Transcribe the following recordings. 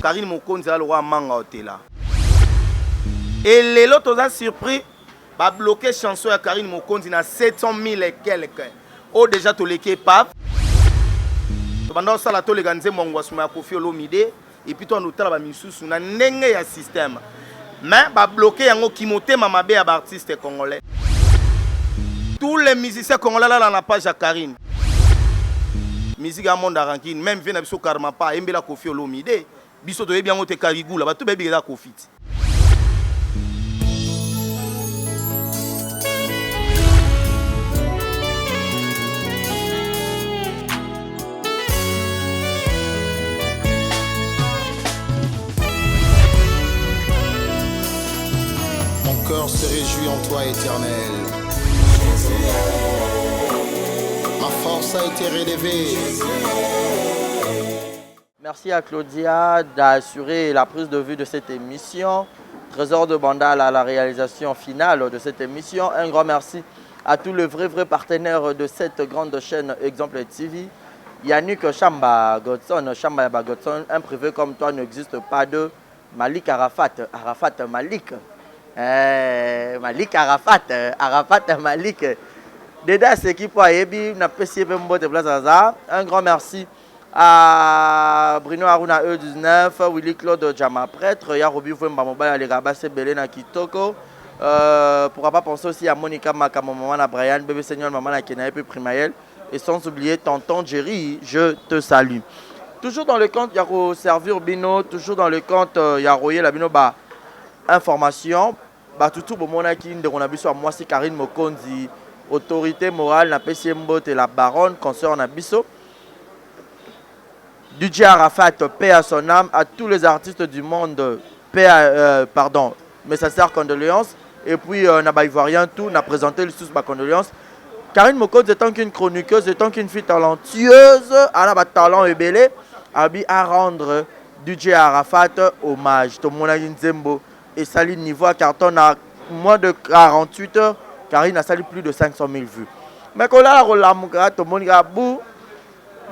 Karine Mokonzi a le roi manga otela. Et les autres ont surpris, va bloquer chanson à Karine Mokonzi na 700 000 et quelques. Oh déjà tout l'équipe paf. Pendant ça la to les ganze mongwasuma Koffi Olomide et puis toi nous tala ba misusu na ndenge ya système. Mais va bloquer yango kimote mamabe ya artiste congolais. Tous les musiciens congolais là dans la page à Karine. Musique à monde ranking même vient biso karma pa embela Koffi Olomide biso to bien ngote karigula ba to bebi za Koffi. Mon cœur se réjouit en toi éternel. Ma force a été relevée. Merci à Claudia d'assurer la prise de vue de cette émission. Trésor de Bandal à la réalisation finale de cette émission. Un grand merci à tous les vrais partenaires de cette grande chaîne Exemple TV. Yannick Chamba Godson, un privé comme toi n'existe pas de Malik Arafat Malik. Malik Arafat Malik. Dédé ce qui peut aider, n'a pas si bien de place à un grand merci à Bruno Aruna E19, Willy Claude Jama prêtre, Yarobi Fouemba Mobile, les Rabasé Belena Kitoko. Pourquoi pas penser aussi à Monica Makamo, maman Brian, bébé Seigneur, maman Kenae, puis Primaël. Et sans oublier tonton Jerry, je te salue. Toujours dans le compte Yaro Servir Bino, toujours dans le compte Yaroye la Bino ba information. Bah tout bon mon aki de Ronabiso à moi c'est Karine Mokonzi, autorité morale na PCMBO et la baronne concerne Nabiso. DJ Arafat, paix à son âme, à tous les artistes du monde, mais ça sert condoléances. Et puis, n'a ivoirien tout, n'a présenté le sous ma condoléances. Karine Mokonzi étant qu'une chroniqueuse, étant qu'une fille talentueuse, elle a un talent et belé, à rendre DJ Arafat hommage. Tout le monde a une zembo et sali niveau à carton à moins de 48 heures. Karine a sali plus de 500 000 vues. Mais quand là, tout le monde a bout.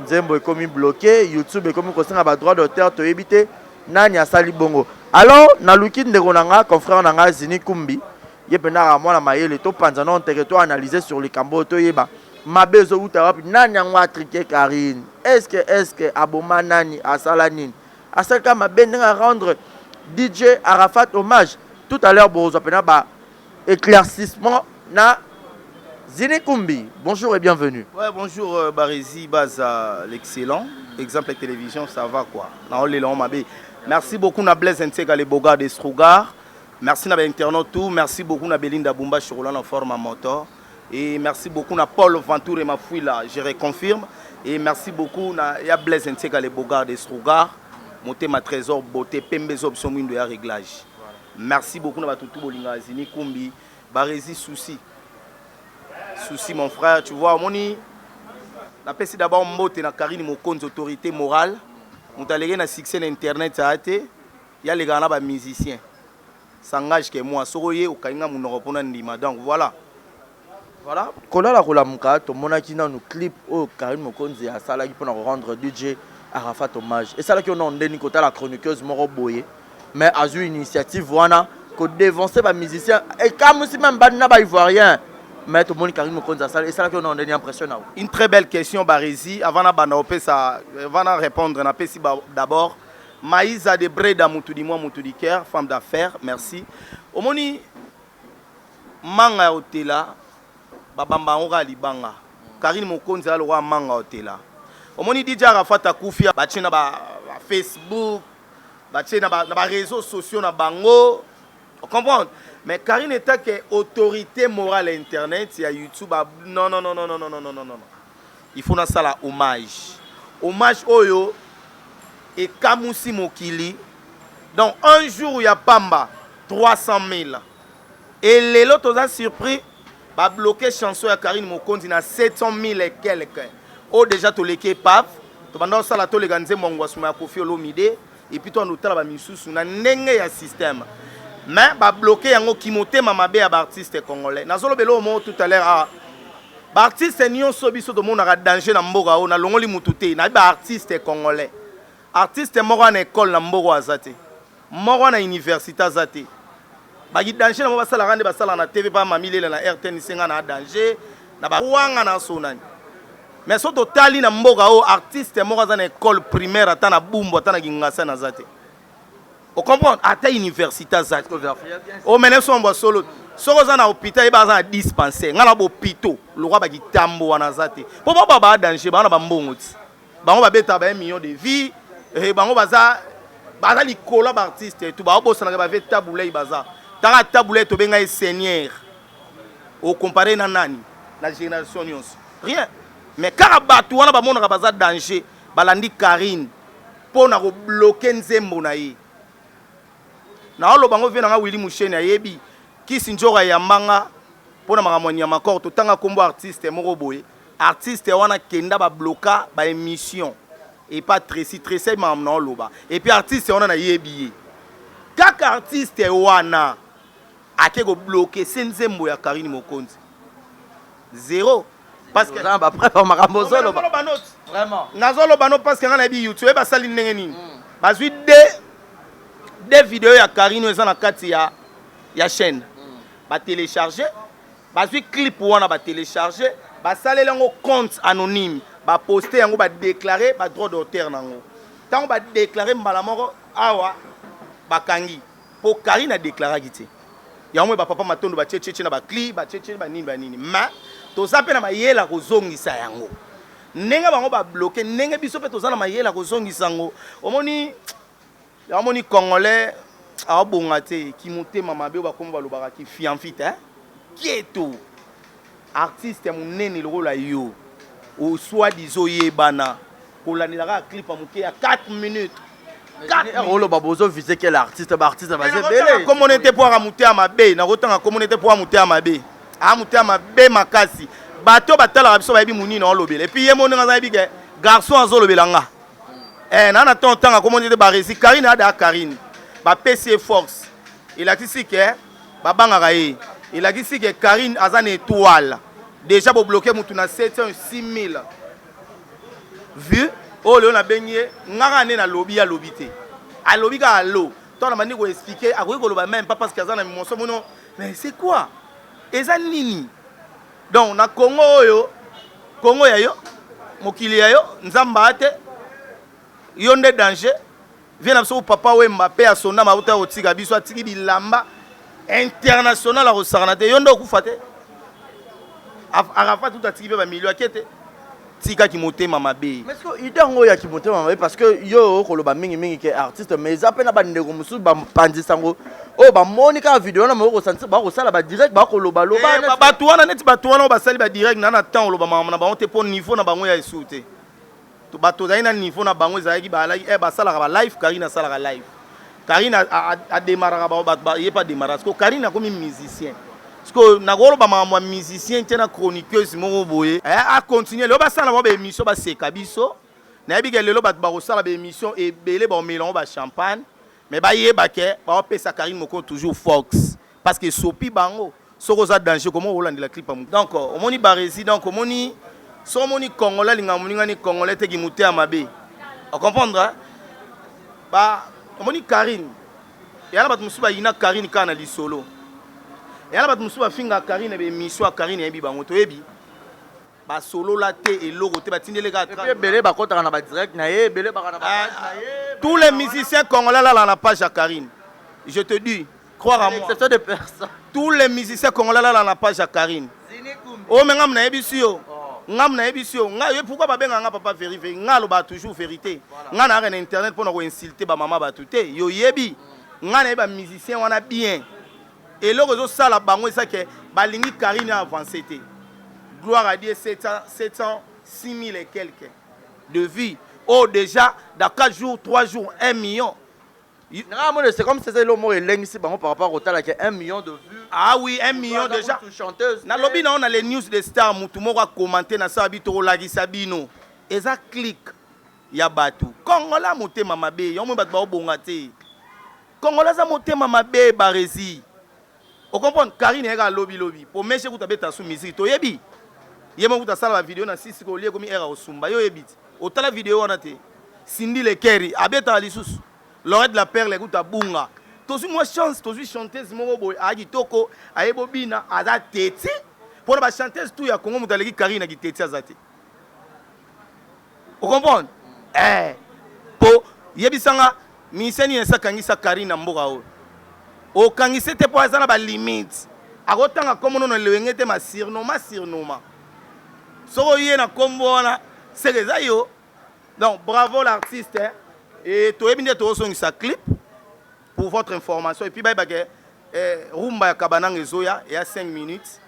Nzembo est comme bloqué, YouTube est comme constant à droit d'auteur, tu éviter nani a sali bongo. Alors, na luki ndegonanga, confrère nanga Zini Kumbi, yepena moi na mayele to panzana on territoire analysé sur les cambo to yeba. Mabezo uta nani a triqué Karine. Est-ce que aboma nani a salanine. A celle ka mabenga rendre DJ Arafat hommage. Tout à l'heure bozo pena ba éclaircissement na Zini Kumbi, bonjour et bienvenue. Ouais, bonjour Barézi, Baza, l'excellent. Exemple télévision, ça va quoi. Merci beaucoup na Blaise Ntega les Boga de Strougar. Merci na internaute tout. Merci beaucoup na Belinda Bumba Chirola en forme à moteur. Et merci beaucoup na Paul Ventour et ma fouille là, je reconfirme. Et merci beaucoup na Blaise Ntega les Boga de Strougar. Monter ma trésor beauté, pembezo option de réglage. Merci beaucoup na Batutu Bolinga Zini Kumbi, Barézi souci. Souci mon frère, tu vois, moni la pesi d'abord mbote na Karine Mokonzi autorité morale. On t'a légué na succès internet ça a été. Il y a les gars là ba musiciens. S'engage que moi soroye au kainga mon repona ndima. Donc voilà. Voilà. Kola la kola muka to monaki na nous clip au Karine Mokonzi a sala qui pour rendre DJ Arafat hommage. Et ça là qui on a ndeni kota la chroniqueuse Moro Boye. Mais a eu une initiative wana ko dévancer ba musiciens et comme si même ba na ba ivoirien. Mais tout le monde Karine Mokonzi ça et ça là qu'on a une impression. Une très belle question Barézi avant de répondre na pesi d'abord Maïsa de Breda Moutoudi moi Moutoudi Caire femme d'affaires merci. Omoni manga hotela babamba onga libanga Karine Mokonzi le roi manga hotela. Omoni DJ Arafat akufi ba ba Facebook ba ba réseaux sociaux na bango. On comprend. Mais Karine est que autorité morale internet, il y a YouTube. Non. Il faut ça la hommage. Hommage Oyo et Kamousi Mokili. Donc un jour il y a Pamba 300 000. Et les autres ont surpris, va bloquer chanson à Karine Mokonzi na 700 000 et quelques. Oh déjà tout l'équipe paf. Pendant ça la to les ganze mongwasuma Koffi Olomide et puis toi nous tala ba misusu na ndenge ya système. Mais va bloquer yango kimote mamabe ya artiste congolais. Nazolo belo mo tout à l'heure artiste nyon sobiso de mon danger na mboka o na longoli mutute na ba artiste congolais. artiste moko na école na mboko azate moko na université azate baki danger na mo basala rande basala na TV pa mamilele na RTN senga na danger na ba wanga na sonani mais so totali na mboka o artiste moko za na école primaire ata na bumbu ata na kingasa na zate o comprendre ata université azate o mene so mbo solo soko za na hôpital e ba za na dispensaire ngana bo pito lokwa baki tambo wana zate po ba danger ba na ba mbongo ti bango ba beta ba 1 million de vie et bango baza likola ba artiste tout ba obosana ba ve taboulé baza taka taboulé to benga seigneur au comparé na nani la génération nyonso rien mais kaka bato wana ba monaka baza danger balandi Karine pona ko bloquer nzembo na ye na olo bango vena nga Willy Musheni ayebi kisi njora ya manga pona makamoni ya makor to tanga kombo artiste moko boye artiste wana kenda ba bloquer ba émission et pas Tracy mam na oloba et puis artiste wana na yebi kaka artiste wana ake ko bloquer nzembo ya Karine Mokonzi zéro parce que après on makambo zolo vraiment nazolo bano parce que ngana bi YouTube ba sali ndenge nini bazwi des vidéos ya Karine eza na kati ya chaîne ba télécharger bazwi clip wana ba télécharger ba saleli ngo compte anonyme ba poster yango ba déclarer ba droit d'auteur nango tant ba déclarer mbala moko awa ba kangi po Karine a déclaré gité yango ba papa matondo ba tchétché na ba clip ba tchétché ba nini ma toza pe na mayela kozongisa yango ndenge bango ba bloquer ndenge biso pe toza na mayela kozongisa yango omoni congolais a bonga te ki motema mabe ba komba lobaka ki fianfite hein kieto artiste munene lokola yo o soit dizo yebana kolanelaka clip amuke ya 4 minutes Rolo babozo visé quel artiste artiste basé belé communauté pour amuter à mabe na kotanga communauté pour amuter à mabe amuter à mabe makasi bato batala biso ba bi munini na lobela et puis ye moninga za bi garçon azolobela nga na tanga communauté ba rési Karine ada Karine ba PC Force il a dit que ba bangaka ye il a dit que Karine azane étoile déjà bo bloquer mutu na 706 000 vues. Oh, le on a baigné, ngara ne na lobby ya lobité. A lobby ka allo. Toi na mani ko expliquer, a ko loba même pas parce que ça na monso mono. Mais c'est quoi? Eza nini? Donc na Congo ya yo, mokili ya yo, nzamba ate. Yo nde danger. Vient na so papa we Mbappé a sonna mabuta otika biso atiki bilamba international a rosarana te. Yo ndo kufate. Arafa tout atiki ba million akete. Tika ki motema mabe. Mais est-ce que idée ngo ya ki motema mabe parce que yo koloba mingi ke artiste mais za pe na ba ndeko musu ba pandisa ngo o ba monika vidéo na mo ko sentir ba ko sala ba direct ba koloba loba ba tuwana neti ba tuwana ba sali ba direct na temps loba mama na ba on te pon niveau na bango ya esute. To ba to zaina niveau na bango za ki ba ba sala ba live Karine sala live. Karine a démarré ba y pas démarré parce que Karine a comme musicien. Parce que nagolo ba mama musicien tena chroniqueuse moko boye a continuer le ba sala ba émission ba seka biso na bi lelo ba ko sala ba émission et belé ba mélange ba champagne mais ba yeba ke ba pesa Karine moko toujours Fox parce que sopi bango soko za danger comment Hollande la clip am donc omoni ba résident donc omoni so omoni congolais linga moninga ni congolais te ki muté amabe on comprendre ba omoni Karine ya la ba musuba ina Karine kana li solo. Et là, je me suis fait Karine et mission à Karine et Bibangoto Ebi. Ba solo la te et logo te ba tindé les gars. Et belé ba kota na ba direct na ye belé ba na ba. Tous les musiciens congolais là la page à Karine. Je te dis, croire à moi. C'est de personnes. Tous les musiciens congolais là la page à Karine. Oh mais ngam na ebisio. Ngam na ebisio. Nga pourquoi ba benga nga papa vérifier. Nga lo ba toujours vérité. Nga na rien internet pour na ko insulter ba maman ba touté. Yo yebi. Nga na ba musicien wana bien. Et là, on a la banque, c'est que Balingi Karine a avancé. Gloire à Dieu, 6 000 et quelques de vie. Oh, déjà, dans 4 jours, 3 jours, 1 million. C'est comme si c'était le mot ici par rapport au talent qui a 1 million de vues. Ah oui, 1 million déjà. Dans le lobby, on a les news des stars, tout le monde a commenté dans sa vie, Lagi Sabino. Et ça clique, il y a Batou. Congolais a monté Mamabe, il y a un peu de Congolais a monté Mamabe, Barési. On comprend Karine est à lobby. Pour me dire que tu as sous musique, tu yebi. Yema ku ta sala la vidéo na 6 ko lié comme era osumba yo yebi. Autant la vidéo on a té. Cindy Lekeri, abeta lisusu. Lorette la Perle, écoute à Bunga. Tosu moi chance, tosu chanteuse moko boy, agi toko, ayebo bina, aza tete. Pour la chanteuse tout ya Congo mutaleki Karina ki tete azate. Vous comprenez? Po yebisanga miseni nesa kangisa Karina mboka o. O kangise te po azana ba limite. Akotanga komo no lewengete ma sirnoma. Soko yena kombo na sereza yo. Donc bravo l'artiste hein. Et to ebinde to songi sa clip pour votre information et puis bye bye rumba ya Kabanang ezoya et à 5 minutes.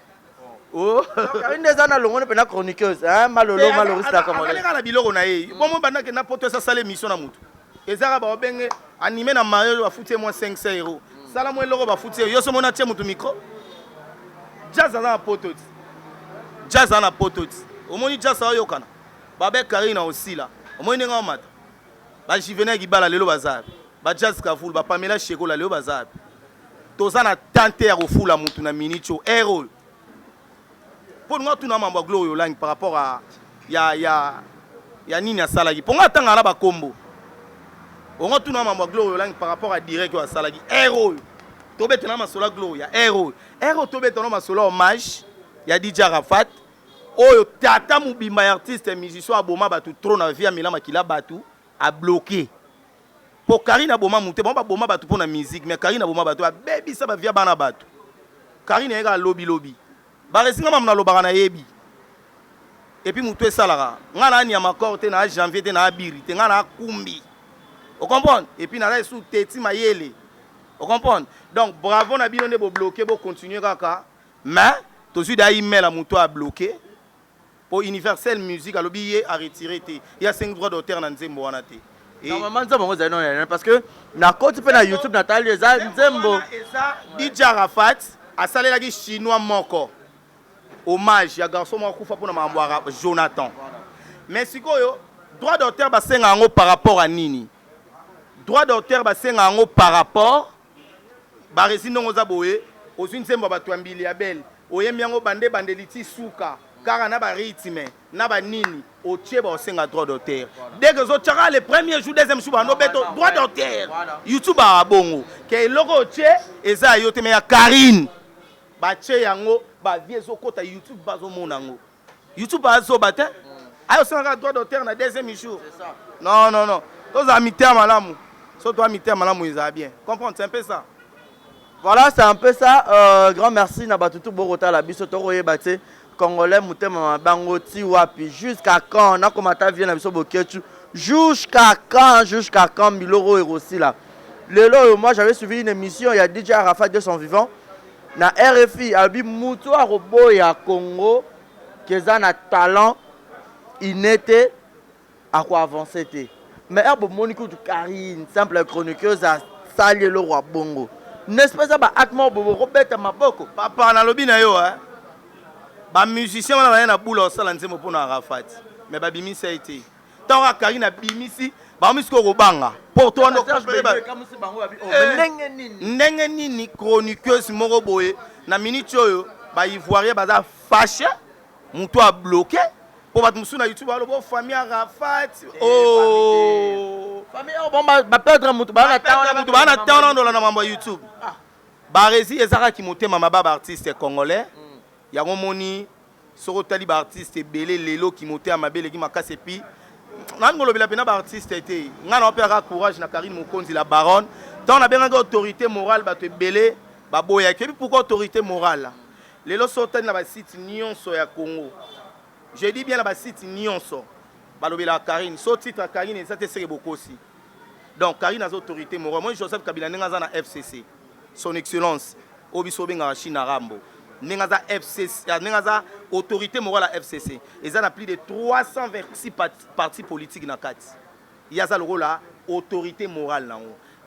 Oh Karine des ana longo pe na chroniqueuse hein malolo malorista comme on. Ala biloko na ye. Bon banda ke na poto sa sale mission na mutu. Ezara ba obenge animé na Mario ba futie moi 500 €. Sala moi loko ba futie yo so mona tie mutu micro. Jazz na poto. Jazz na poto. Omoni jazz ayo kana. Babe Karina aussi là. Omoni nga mata. Ba Juvenal Gibala lelo bazab. Ba Jazz Kaful ba Pamela Cheko la lelo bazab. Tozana tante ya kofula mutu na minicho héros. Pour nous tout na mambo glorio lang par rapport à ya nini ya salagi. Pour nga tanga na ba kombo. On tout na mambo glorio lang par rapport à direct ya salagi héros. Tobe tena masola gloria héros. Héros tobe tena masola hommage ya DJ Arafat. Oyo tata mubimba artiste musicien aboma batu trop na via Milan makila batu a bloqué. Pour Karina boma muté bon ba boma batu pour na musique mais Karina boma batu a baby ça ba via bana batu. Karina ega lobby. Ba resinga mamna lobaka na yebi. Et puis muté salara. Ngana ni amakor te na janvier te na abiri te ngana kumbi. Vous comprenez? Et puis na sous teti mayele. Vous comprenez? Donc bravo na bino ne bo bloquer bo continuer kaka. Mais to suis da email à muto a bloqué. Pour Universel Music, à l'objet à retirer. Il y a 5 droits d'auteur dans Nzembo. Normalement, ça non parce que na côté na YouTube Nathalie Nzembo. DJ Arafat a salé la chinois moko. Hommage à garçon moko fa pour na mamboara Jonathan. Mais sikoyo droit d'auteur ba senga ngo par rapport à nini? Droit d'auteur ba senga ngo par rapport ba resino ngoza boye ozu Nzembo ba twambili ya belle. Oyemi ngo bande liti suka. Car on a un rythme, on a un nini, au tchèbe au senga droit d'auteur. Dès que vous avez le premier jour, deuxième jour, on a droit d'auteur. YouTube a bongo. Que le logo tchè, et ça yote mais Karine. Ba tchè yango, ba vie zo kota YouTube ba zo monango. YouTube ba zo batin. Ayo senga droit d'auteur na deuxième jour. C'est ça. Non. Tous amis terme malamu. Surtout amis terme malamu ils a bien. Comprendre c'est un peu ça. Voilà, c'est un peu ça. Grand merci na batutu borota la biso toro yebate. Congolais mutema bango ti wapi jusqu'à quand on a comme ta vient na biso boketu jusqu'à quand Miloro est aussi là. Lelo moi j'avais suivi une émission il y a DJ Arafat de son vivant na RFI abi muto a robo ya Congo keza na talent inete à quoi avancer té mais herbe monico du Karine simple chroniqueuse à salier le roi bongo n'est-ce pas ça ba atmo bobo robeta maboko papa na lobi na yo hein. Ba musicien wana na boula osala Nzembo pona Arafat mais ba bimisi été tant Karina bimisi ba misko robanga pour toi no ndenge nini chroniqueuse moko boye na minute oyo ba ivoirien baza fâché muto a bloqué pour bat musu na YouTube alo bo famille Arafat oh famille bon ba perdre muto ba na tana ndola na mambo YouTube ba resi ezaka ki motema mababa artiste congolais. Yango moni soko tali ba artiste belé lelo ki moté à mabele ki makase pi ngana lobela pena ba artiste été ngana opera courage na Karine Mokonzi la baronne tant na benga autorité morale ba te belé ba boya ke pourquoi autorité morale lelo sotani na ba site nyonso ya Congo je dis bien na ba site nyonso ba lobela Karine so titre Karine et ça te sere bokosi donc Karine a autorité morale moi Joseph Kabila nga za na FCC son excellence obiso benga China Rambo Nengaza FCC, Nengaza autorité morale à FCC. Ils ont plus de 326 partis politiques dans le cadre. Il y a ça le rôle là, autorité morale là.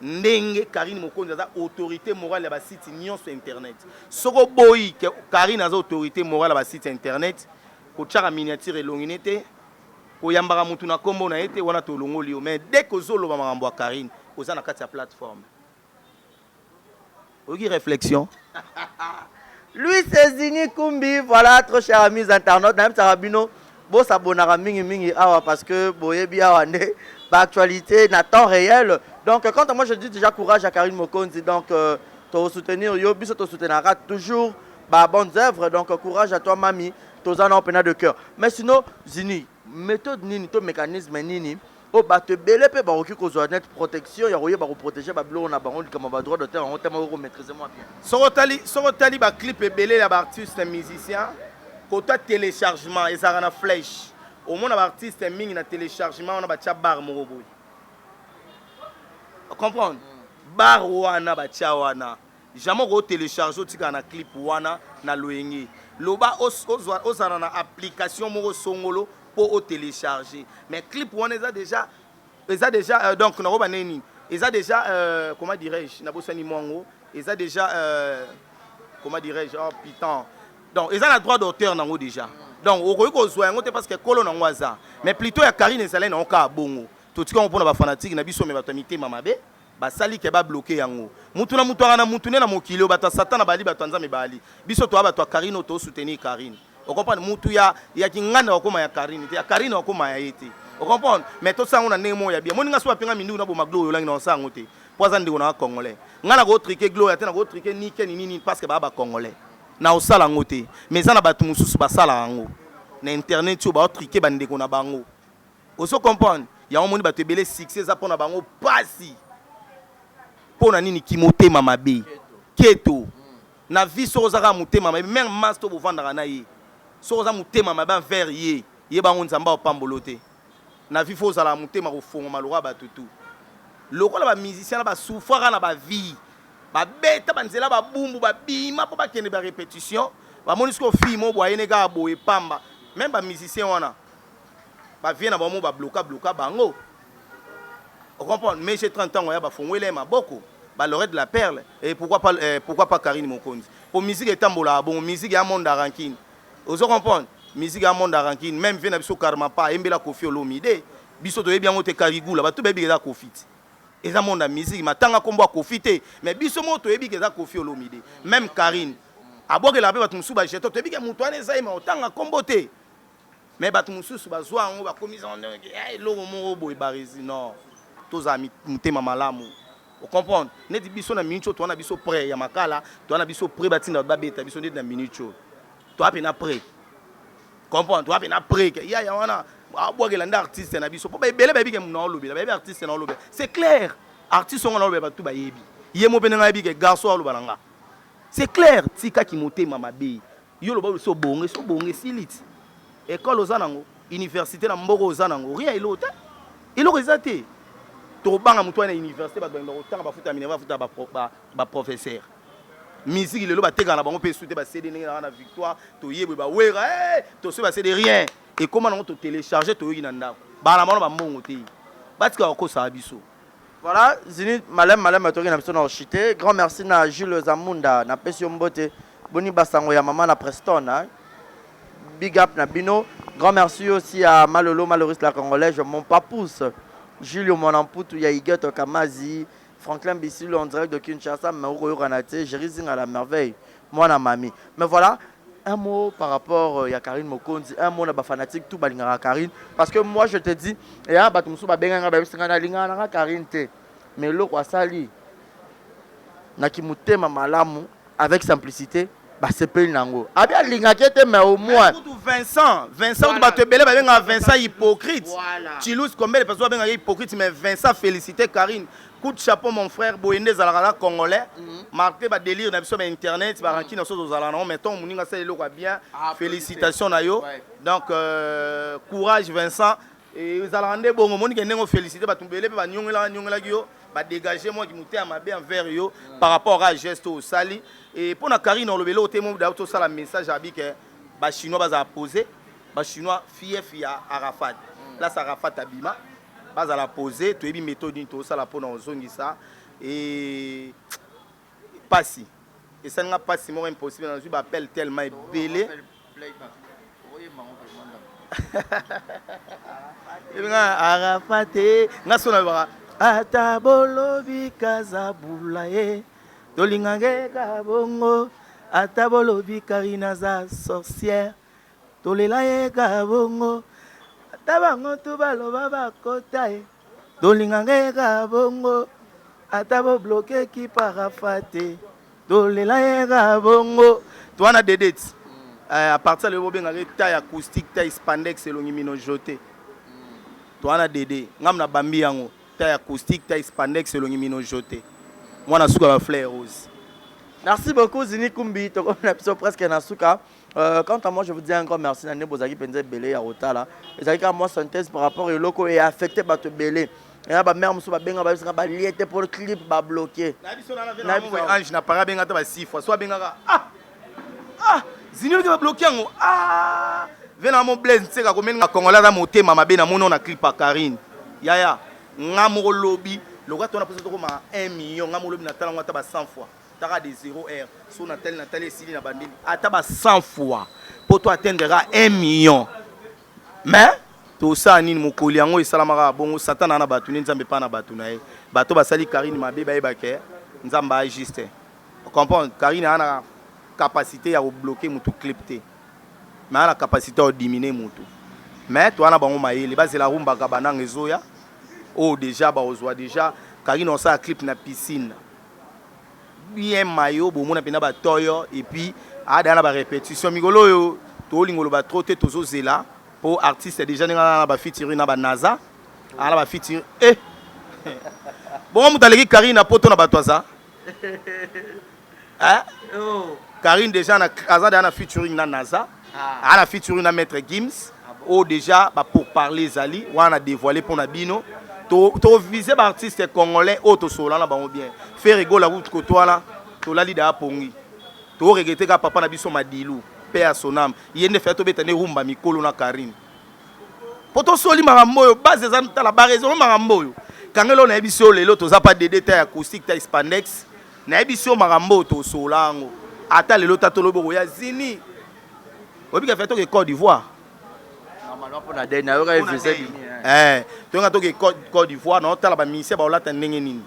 Nenge Karine Mokonzi a autorité morale à la site sur internet. Soko boy Karine a autorité morale à la site internet. Ko tchara miniature longinete. Ko yambara mutu na kombo na ete wana to longolio mais dès que zolo ba mambo Karine, oza na kati ya plateforme. Ogi réflexion. Lui c'est Zini Kumbi, voilà trop chers amis internautes, même Sarabino, bon s'abonnera mingi awa parce que boyebi awa ne actualité, na temps réel. Donc, quand moi je dis déjà courage à Karine Mokonzi, donc, tu soutenir, yo, biso tu soutenira toujours, bah, bonnes œuvres. Donc, courage à toi, mamie, tous en peine de cœur. Mais sinon, Zini, méthode nini, to mécanisme nini, oh, bah, te belé, pe, bah, ok, qu'on soit net protection, y'a rien, bah, protéger, bah, bleu, on a, bah, on dit, comme, bah, droit de terre, on t'aime, on maîtrisez-moi bien. Sorotali, bah, clip et belé, la artiste, musicien, côté téléchargement, et ça, on a flèche. Au moins, l'artiste est mis dans téléchargement, on a battu bar moroboy. Comprendre? Bar wana battu wana. Jamais on télécharge au tika na clip wana na loyengi. Loba osana na application moro songolo pour télécharger. Mais clip wana ils a déjà donc na roba neni. Ils a déjà comment dirais-je? Na bosani mongo. Ils a déjà comment dirais-je? Oh putain. Donc ils ont le droit d'auteur nango déjà. Donc au ko zo yango te parce que kolo nango aza. Mais plutôt ya Karine ezalé na oka bongo. Tout ce qu'on pour na fanatique na biso me batomité mamabe. Ba sali ke ba bloquer yango. Mutu na mutu na mutu ne na mokilo bata satana bali batanza me bali. Biso to aba to Karine to soutenir Karine. On comprend mutu ya kingana okoma ya Karine te ya Karine okoma ya yete. On comprend mais to sango na nemo ya bien. Moninga so apinga mindu na bo maglo yo langi na sango te. Poza ndiko na congolais. Ngana go triquer glo ya te na go triquer nike nini parce que ba congolais. Na osala ngote mais ça na batu mususu basala ngo na internet yo ba triquer bandeko na bango oso comprendre ya omoni batu ebele succès za pona bango pasi pona nini kimotema mabe keto na vie so za motema mabe même master bo vendre na ye so za motema mabe envers ye bango nzamba opambolote na vie fo za la motema ko fonga malora batutu lokola ba musicien ba souffrir na ba vie ba beta banzela ba bumbu ba bima po ba kende ba répétition ba monisco film bo ayene ga boye pamba même ba musicien wana ba vient na ba mo ba bloka bango on comprend mais j'ai 30 ans ya ba fongwele maboko ba Lorette de la Perle et pourquoi pas Karine Mokonzi pour musique etambola bon musique ya monde ranking vous comprendre musique ya monde ranking même vient na biso karma pa embela Kofi Olomide biso to yebi yango te Karigula ba to bebi ga Kofi et ça monde la musique matanga kombo Kofi mais biso moto yebi ke za Kofi Olomide même Karine aboke la pe batu musu ba jeto to yebi ke mutu ane za ma otanga kombo te mais batu musu ba zwa ngo ba commission eh lo mo boy barizi non tous amis mutema malamu on comprend ne di biso na minute to na biso prêt ya makala to na biso prêt batinda ba beta biso ne na minute to ape na prêt comprend to ape na prêt ya wana aboke la nda artiste na biso po ba bele ba bi ke na lobela ba bi artiste na lobela c'est clair artiste on na lobela batu ba yebi ye mo benanga bi ke garçon a lobalanga c'est clair tika ki motema mabe yo lo ba so bonge silit école ozanango université na mboko ozanango rien ilota ilo rezate to banga mutu na université ba banga otanga ba futa mineva futa ba professeur musique lelo ba teka na bango pe souté ba CD na victoire to yebwe ba wera to se ba CD rien et comment on to télécharger to yina ndako ba na mano ba mbongo te batika ko sa biso. Voilà, Zini malem tori na biso na chité. Grand merci na Jules Zamunda na Pesio Mbote boni basango ya mama na Preston hein. Big up na bino. Grand merci aussi à Malolo Maloris la Congolaise, mon papousse Julio Monamputu ya Igeto Kamazi, Franklin Bissilo en direct de Kinshasa, Mauro Ranate, Jérizing à la merveille, moi na mami. Mais voilà, un mot par rapport à Karine Mokonzi, un mot na ba fanatique tout balingara Karine parce que moi je te dis et ya batumusu ba benganga ba bisingana lingana Karine te. Mais lo kwa sali na kimutema malamu avec simplicité. Bah c'est pas nango. Abia lingakete mais au moins Vincent tu vas te belé ba Vincent hypocrite. Chilous combien de personnes benga hypocrite mais Vincent féliciter Karine. Coup de chapeau mon frère Boyende Zalala congolais. Marqué ba délire na biso ba internet ba ranki na so zalala mettons muninga ça eloko bien. Félicitations na yo. Donc courage Vincent et Zalande bongo moni ke nengo féliciter ba tumbele ba nyongela yo ba dégager moi qui muté à ma bien envers yo par rapport à geste au sali. Et pour la Karine, on le vélo, tout ça, le message a dit que les Chinois vont poser, les Chinois fier Arafat. Là, c'est Arafat Abima. Ils vont poser, tu as une méthode, tout ça, pour nous zonger ça. Et pas si. Et ça n'a pas si moi impossible. Je m'appelle tellement belé. Arafat, Atabolobi Kazabulaye. Tolingange kabongo atabolobi Karina za sorcière tolela ye kabongo atabango tubaloba bakota e Dolinganga bongo. Atabo bloqué qui parafate. Dolela bongo. Toi, on a des dates. À partir de l'obéng, taille acoustique, taille spandex, et l'ongimino jeté. Toi, on a des dates. Ngam na bambi yango. Taille acoustique, taille spandex, et l'ongimino jeté. Moi, on a souka fleur rose. Merci beaucoup, Zini Kumbi. On a presque un asuka. Quant à moi, je vous dis encore merci. Nane Bozaki Penze Belé à Otala. Et ça a moi synthèse par rapport au loco et affecté par te Belé. Et là, mère Moussa Benga va liété pour le clip, va bloquer. Ange n'a pas bien à 6 fois. Soit bien Zini va bloquer. Venez à mon blaze, c'est comme un Congolais dans mon thème, ma belle, mon a clip à Karine. Yaya, Ngamoro lobby, le gars, on a posé 1 million. Ngamoro lobby, Nathalie, on a 100 fois. T'as des 0 R. Sur Nathalie, Sili, na bandine. T'as 100 fois. Pour toi atteindre 1 million. Mais, tout ça, ni mon collier, et salamara, bon, Satan a battu, nous n'avons pas battu. Bateau basali Karine, ma bébé, nous avons ajusté. Vous comprenez? Karine a la capacité à bloquer mon tout clipté. Mais a la capacité à diminuer mon tout. Mais, toi, on a bon maïe, les bases de la rumba gabanang et zoya. Oh, déjà, bah, on déjà. Karine, on a un clip dans la piscine. Bien maillot, bon, on a bien toyo et puis à dans la répétition. Migolo yo, to lingolo ba trotter tozo zela pour artiste déjà na ba featuring na ba NASA, ala ba featuring bon, mutaleki Karine na poto na ba toza. Hein? Karine déjà na azada na featuring na NASA, ala featuring na Maître Gims. Oh déjà ba pour parler Zali, on a dévoilé pour na bino. To viser ba artiste congolais auto sola na ba bien. Faire rigolo la route que toi là, to la lida pongi. To regretter ka papa na biso Madilu, paix à son âme. Yende fait to betane rumba mikolo na Karine. Poto soli marambo yo base za ta la baraison marambo yo. Kangelo na biso lelo to za pas de détails acoustique ta spandex. Na biso marambo to solango. Ata lelo ta to lobo ya Zini. Obi ka fait to Côte d'Ivoire. Normalement pour na dena yo ka visé. Tu as dit Côte d'Ivoire, non, tu as la ministère, tu as dit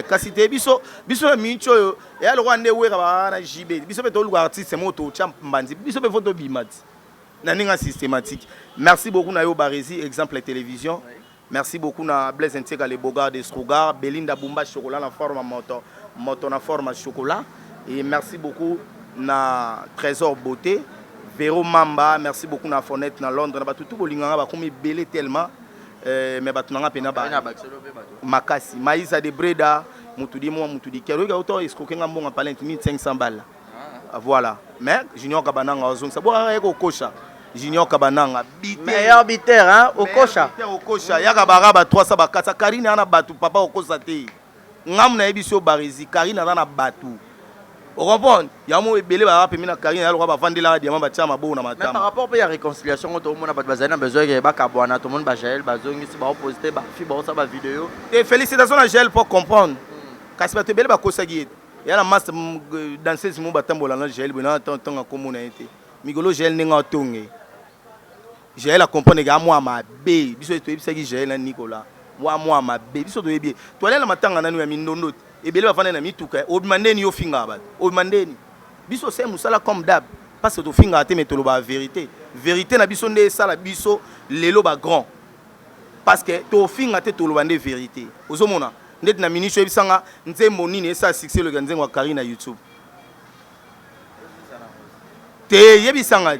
kasi te biso na mincho yo e ya lokwa nde weka na jibe biso beto lu artiste moto champ mbandi biso be photo bimati na ninga systématique. Merci beaucoup na yo Barezi exemple télévision. Merci beaucoup na Blaise Nteka les Bogards de Strugar, Belinda Bumba chocolat la forme moto na forme chocolat et merci beaucoup na Trésor Beauté. Véro Mamba, merci beaucoup na Fonette na Londres na batu tout bolinganga ba comme belé tellement mais batu nga pena ba makasi maïsa de breda mutudi mo mutudi kero ga auto escroquer nga mbonga palent 1500 balles. Voilà mais Junior Kabananga ozonga bo ko kosha Junior Kabananga meilleur biteur hein au kosha yaka baraba 300 bakasa Karine ana batu papa okosa te ngam na ebiso Barezi Karine ana batu. Vous comprenez? Il y a un mot belé va rappeler na Karine alors va vendre la diamant ba chama bo na matama. Mais par rapport à la réconciliation tout le monde a pas besoin que ba kabwana tout le monde ba Jaël ba zongi si ba opposé ba fi ba ça ba vidéo. Et félicitations à Jaël pour comprendre. Kasi ba te belé ba kosagi. Il y a la masse danseuse mo batambola na Jaël bona tant comme on été. Migolo Jaël ninga tonge. Jaël a comprendre ga moi ma be biso to ebisagi Jaël na Nicolas. Moi ma be biso to ebi. To aller la matanga na nu ya mindondo. Et bien, il va faire des trucs. Au Mandeni, il y a au Mandeni. Biso c'est musala comme d'hab. Parce que tu finger à te mettre la vérité. Vérité na biso ne sala biso lelo ba grand. Parce que tu finger à te la vérité. Ozomona. Net na ministre ebisanga nze monini esa succès le ganzengo wa Karine na YouTube. Te yebisanga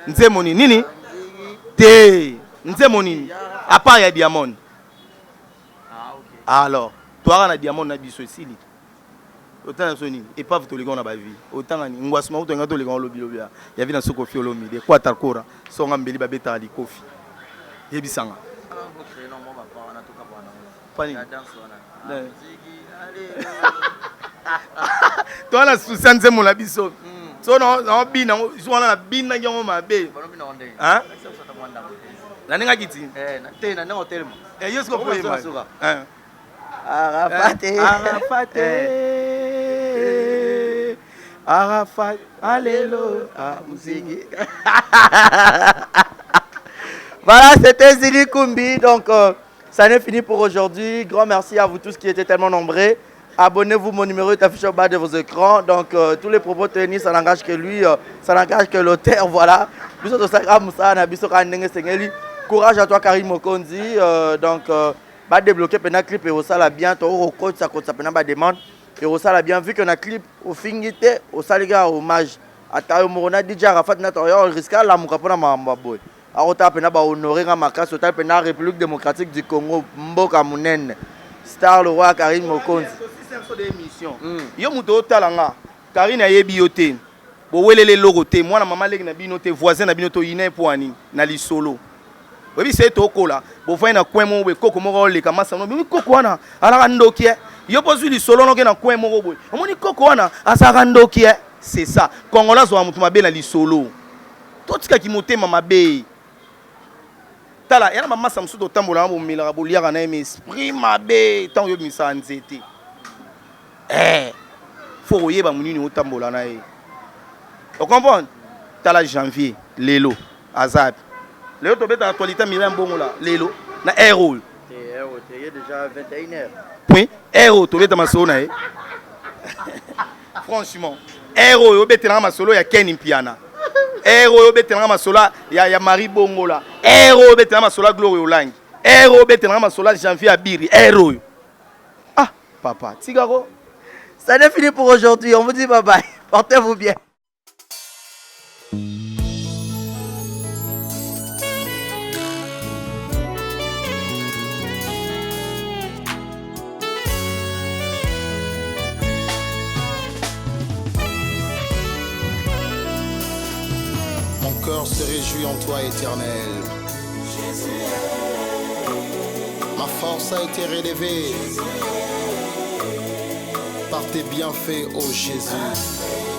nze monini nini? Te nze monini. À part ya Diamond. Ah OK. Alors toi na diamant na biso sili autant na soni et pas to ligon na ba vie autant ni ngwasuma auto ngato ligon lobi ya vi na soko fi olomi de kwa takora so ngambeli ba beta li kofi yebisanga pani toi la souciance mo la biso so no bina so na bina ngongo mabe hein na ninga kiti na te na hotel mo yesko po hein Arafate, Arafat, alléluia, musique. Voilà, c'était Zili Kumbi. Donc, ça n'est fini pour aujourd'hui. Grand merci à vous tous qui étaient tellement nombreux. Abonnez-vous, mon numéro est affiché au bas de vos écrans. Donc, tous les propos tenus, ça n'engage que lui, ça n'engage que l'auteur. Voilà. Biso to Instagram, ça, na biso ka ndenge sengeli. courage à toi Karim Mokonzi. Donc, va débloquer pendant clip et ça la bien. Tu au code ça pendant ma demande et ça la bien vu que na clip au fingité au saliga hommage à ta morona DJ Arafat na to yo risque la muka pona mamba boy. A ota pendant ba honorer nga makasi ota pendant République démocratique du Congo mboka munene. Star le roi Karim Mokonzi. C'est une émission. Yo muto talanga. Karine ayebi yo te. Bo welele logo te. Moi na mama leki na bino te voisin na bino to ine poani na li solo. Webi se to kola. Bo fa na kwen mo be koko mo le kamasa no. Bi koko wana ala ndoki e. Yo pozu li solo no ke na kwen mo boy. Omoni koko wana asaka ndoki e. C'est ça. Kongola zo mutu mabe na li solo. To tika ki motema mabe. Tala yana mama samsu to tambola mo mila bo liaka na esprit mabe tant yo misa nzete. Faut oyeba munini otambola na ye. On comprend? Tala janvier, lelo, azab. Lelo to beta actualité miram bongo la, lelo na héros. C'est déjà 21h. Point, héros to beta masona e. Franchement, héros yo beta na masolo ya Ken Mpiana. Héros yo beta na masolo ya Marie Bongola. Héros yo beta na masolo Glory Olangi. Héros yo beta na masolo janvier Abiri. Héros. Ah, papa, Tigaro. Ça n'est fini pour aujourd'hui. On vous dit bye bye. Portez-vous bien. Mon cœur se réjouit en toi, Éternel. Ma force a été relevée par tes bienfaits, ô Jésus.